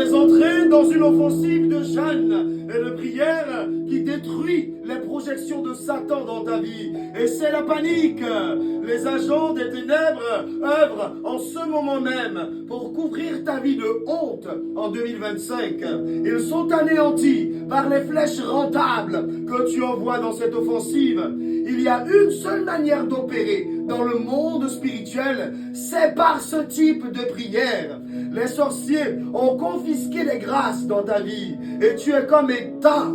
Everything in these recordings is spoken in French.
es entré dans une offensive de jeûne et de prière qui détruit les projections de Satan dans ta vie. Et c'est la panique. Les agents des ténèbres œuvrent en ce moment même pour couvrir ta vie de honte en 2025. Ils sont anéantis par les flèches rentables que tu envoies dans cette offensive. Il y a une seule manière d'opérer dans le monde spirituel, c'est par ce type de prière. Les sorciers ont confisqué les grâces dans ta vie et tu es comme éteint.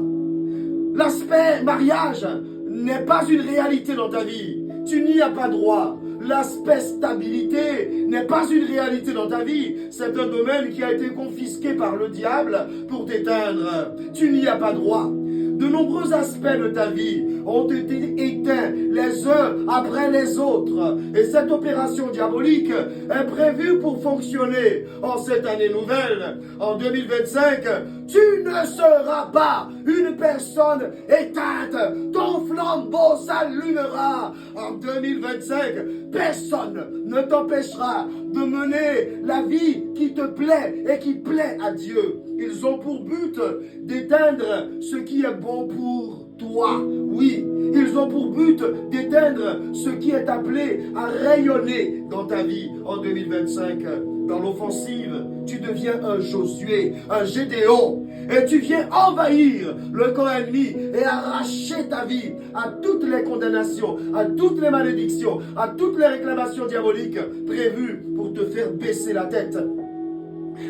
L'aspect mariage n'est pas une réalité dans ta vie. Tu n'y as pas droit. L'aspect stabilité n'est pas une réalité dans ta vie. C'est un domaine qui a été confisqué par le diable pour t'éteindre. Tu n'y as pas droit. De nombreux aspects de ta vie ont été éteints les uns après les autres. Et cette opération diabolique est prévue pour fonctionner en cette année nouvelle. En 2025, tu ne seras pas une personne éteinte. Ton flambeau s'allumera. En 2025, personne ne t'empêchera de mener la vie qui te plaît et qui plaît à Dieu. Ils ont pour but d'éteindre ce qui est bon pour toi. Oui, ils ont pour but d'éteindre ce qui est appelé à rayonner dans ta vie en 2025. Dans l'offensive, tu deviens un Josué, un Gédéon, et tu viens envahir le camp ennemi et arracher ta vie à toutes les condamnations, à toutes les malédictions, à toutes les réclamations diaboliques prévues pour te faire baisser la tête.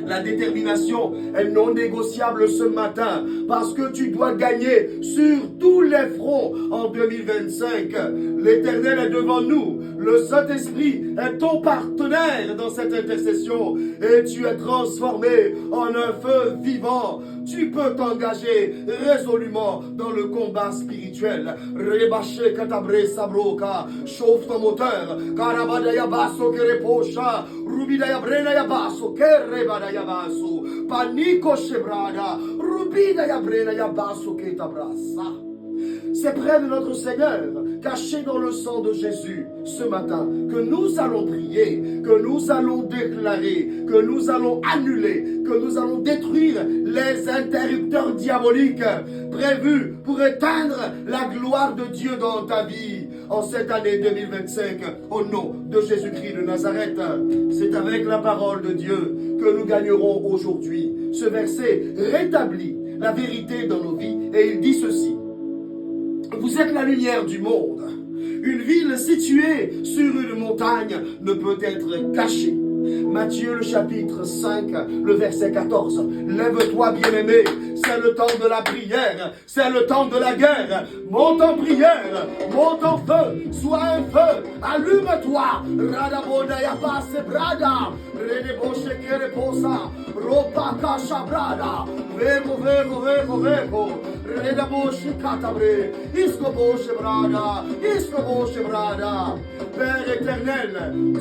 La détermination est non négociable ce matin parce que tu dois gagner sur tous les fronts en 2025. L'Éternel est devant nous. Le Saint-Esprit est ton partenaire dans cette intercession et tu es transformé en un feu vivant. Tu peux t'engager résolument dans le combat spirituel. Rebaché katabre sabroka, chauffe ton moteur. Karabadaya baso kereposha, rubidaya brenaya baso kerebadaya baso, paniko shebrada, rubidaya brenaya baso ketabrasa. C'est près de notre Seigneur, caché dans le sang de Jésus, ce matin, que nous allons prier, que nous allons déclarer, que nous allons annuler, que nous allons détruire les interrupteurs diaboliques prévus pour éteindre la gloire de Dieu dans ta vie. En cette année 2025, au nom de Jésus-Christ de Nazareth, c'est avec la parole de Dieu que nous gagnerons aujourd'hui. Ce verset rétablit la vérité dans nos vies et il dit ceci. Vous êtes la lumière du monde. Une ville située sur une montagne ne peut être cachée. Matthieu le chapitre 5, le verset 14. Lève-toi bien-aimé, c'est le temps de la prière, c'est le temps de la guerre. Monte en prière, monte en feu, sois un feu, allume-toi. Radabodaya passe brada, redeboshe kereposa, ropaka shabrada, veko, redaboshe katabre, iskoboshe brada. Père éternel,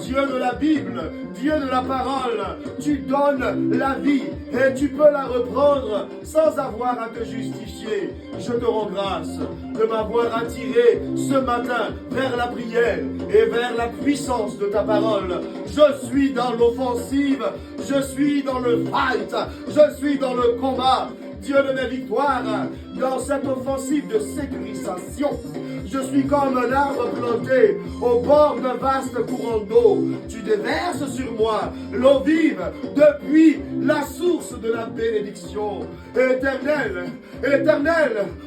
Dieu de la Bible, Dieu de la parole, tu donnes la vie et tu peux la reprendre sans avoir à te justifier. Je te rends grâce de m'avoir attiré ce matin vers la prière et vers la puissance de ta parole. Je suis dans l'offensive, je suis dans le fight, je suis dans le combat. Dieu de mes victoires, dans cette offensive de sécurisation, je suis comme un arbre planté au bord d'un vaste courant d'eau. Tu déverses sur moi l'eau vive depuis la source de la bénédiction. Éternel,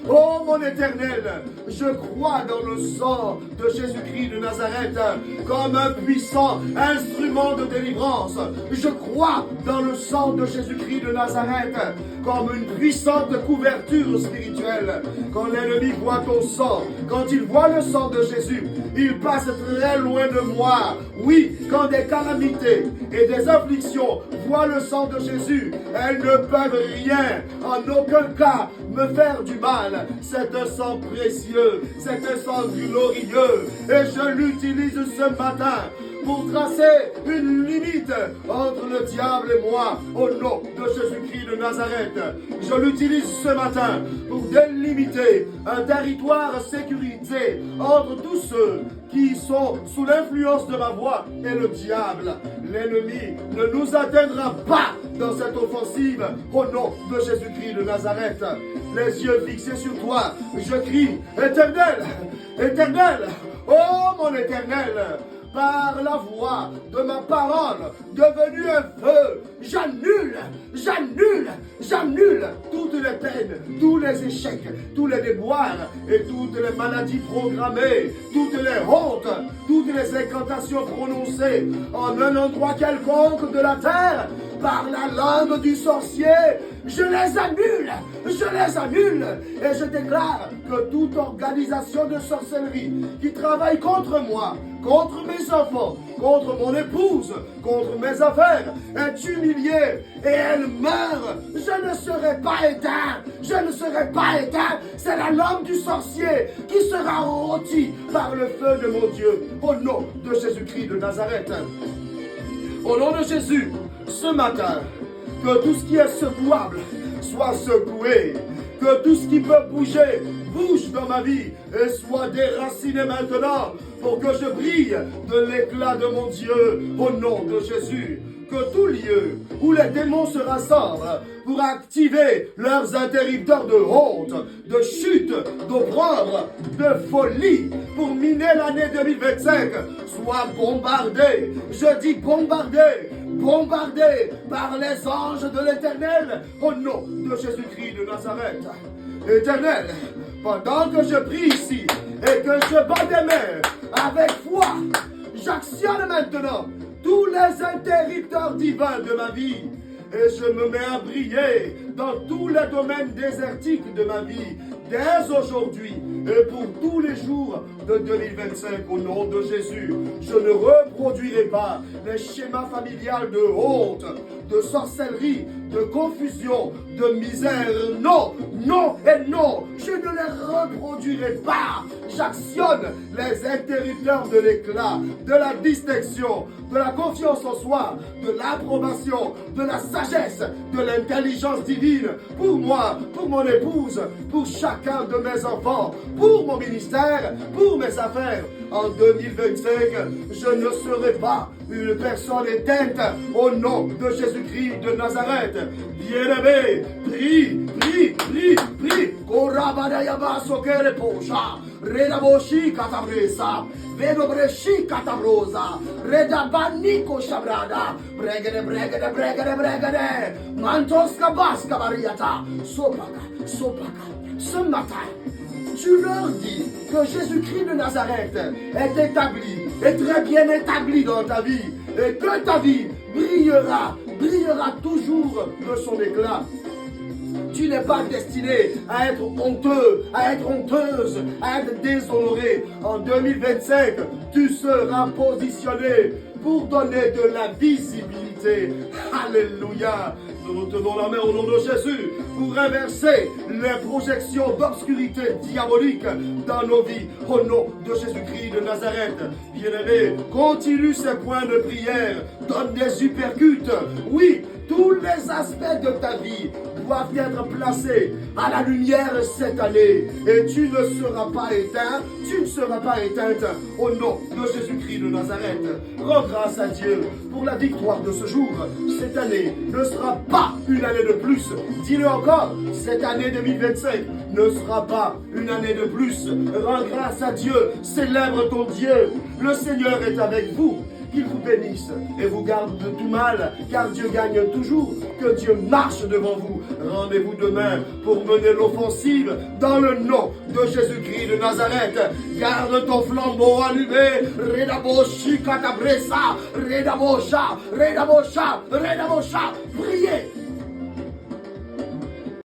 oh mon Éternel, je crois dans le sang de Jésus-Christ de Nazareth comme un puissant instrument de délivrance. Je crois dans le sang de Jésus-Christ de Nazareth comme une puissante couverture spirituelle. Quand l'ennemi voit ton sang, quand il voit le sang de Jésus, il passe très loin de moi. Oui, quand des calamités et des afflictions voient le sang de Jésus, elles ne peuvent rien, en aucun cas, me faire du mal. C'est un sang précieux, c'est un sang glorieux, et je l'utilise ce matin pour tracer une limite entre le diable et moi, au nom de Jésus-Christ de Nazareth. Je l'utilise ce matin pour délimiter un territoire sécurisé entre tous ceux qui sont sous l'influence de ma voix et le diable. L'ennemi ne nous atteindra pas dans cette offensive au nom de Jésus-Christ de Nazareth. Les yeux fixés sur toi, je crie, Éternel, Éternel, oh mon Éternel, par la voix de ma parole devenue un feu, j'annule toutes les peines, tous les échecs, tous les déboires et toutes les maladies programmées, toutes les hontes, toutes les incantations prononcées en un endroit quelconque de la terre par la langue du sorcier. Je les annule et je déclare que toute organisation de sorcellerie qui travaille contre moi, contre mes enfants, contre mon épouse, contre mes affaires, est humiliée et elle meurt. Je ne serai pas éteint, c'est la langue du sorcier qui sera rôtie par le feu de mon Dieu, au nom de Jésus-Christ de Nazareth. Au nom de Jésus, ce matin, que tout ce qui est secouable soit secoué, que tout ce qui peut bouger, bouge dans ma vie et soit déraciné maintenant pour que je brille de l'éclat de mon Dieu au nom de Jésus. Que tout lieu où les démons se rassemblent pour activer leurs interrupteurs de honte, de chute, d'opprobre, de folie pour miner l'année 2025 soit bombardé. Je dis bombardé par les anges de l'Éternel au nom de Jésus-Christ de Nazareth. Éternel, pendant que je prie ici et que je bats des mains avec foi, j'actionne maintenant tous les interrupteurs divins de ma vie et je me mets à briller dans tous les domaines désertiques de ma vie dès aujourd'hui et pour tous les jours de 2025 au nom de Jésus. Je ne reproduirai pas les schémas familiales de honte, de sorcellerie, de confusion, de misère. Non, non et non, je ne les reproduirai pas. J'actionne les interrupteurs de l'éclat, de la distinction, de la confiance en soi, de l'approbation, de la sagesse, de l'intelligence divine pour moi, pour mon épouse, pour chacun de mes enfants, pour mon ministère, pour mes affaires. En 2025, je ne serai pas une personne éteinte au nom de Jésus-Christ de Nazareth. Bien-aimé, prie. Korabadayaba sokere posha, redaboshi katabresa, vedobreshi katabrosa, redabaniko shabrada, bregede, mantoska baska variata, sopaka. Ce matin, tu leur dis que Jésus-Christ de Nazareth est établi, est très bien établi dans ta vie, et que ta vie brillera toujours de son éclat. Tu n'es pas destiné à être honteux, à être honteuse, à être déshonoré. En 2025, tu seras positionné pour donner de la visibilité. Alléluia. Nous tenons la main au nom de Jésus pour inverser les projections d'obscurité diabolique dans nos vies. Au nom de Jésus-Christ de Nazareth. Bien-aimé, continue ces points de prière. Donne des uppercuts. Oui, tous les aspects de ta vie doivent être placés à la lumière cette année. Et tu ne seras pas éteint, tu ne seras pas éteinte au nom de Jésus-Christ de Nazareth. Rends grâce à Dieu pour la victoire de ce jour. Cette année ne sera pas une année de plus. Dis-le encore, cette année 2025 ne sera pas une année de plus. Rends grâce à Dieu, célèbre ton Dieu. Le Seigneur est avec vous. Qu'il vous bénisse et vous garde de tout mal, car Dieu gagne toujours, que Dieu marche devant vous. Rendez-vous demain pour mener l'offensive dans le nom de Jésus-Christ de Nazareth. Garde ton flambeau allumé. Redaboshi katabresa, redabosha. Priez.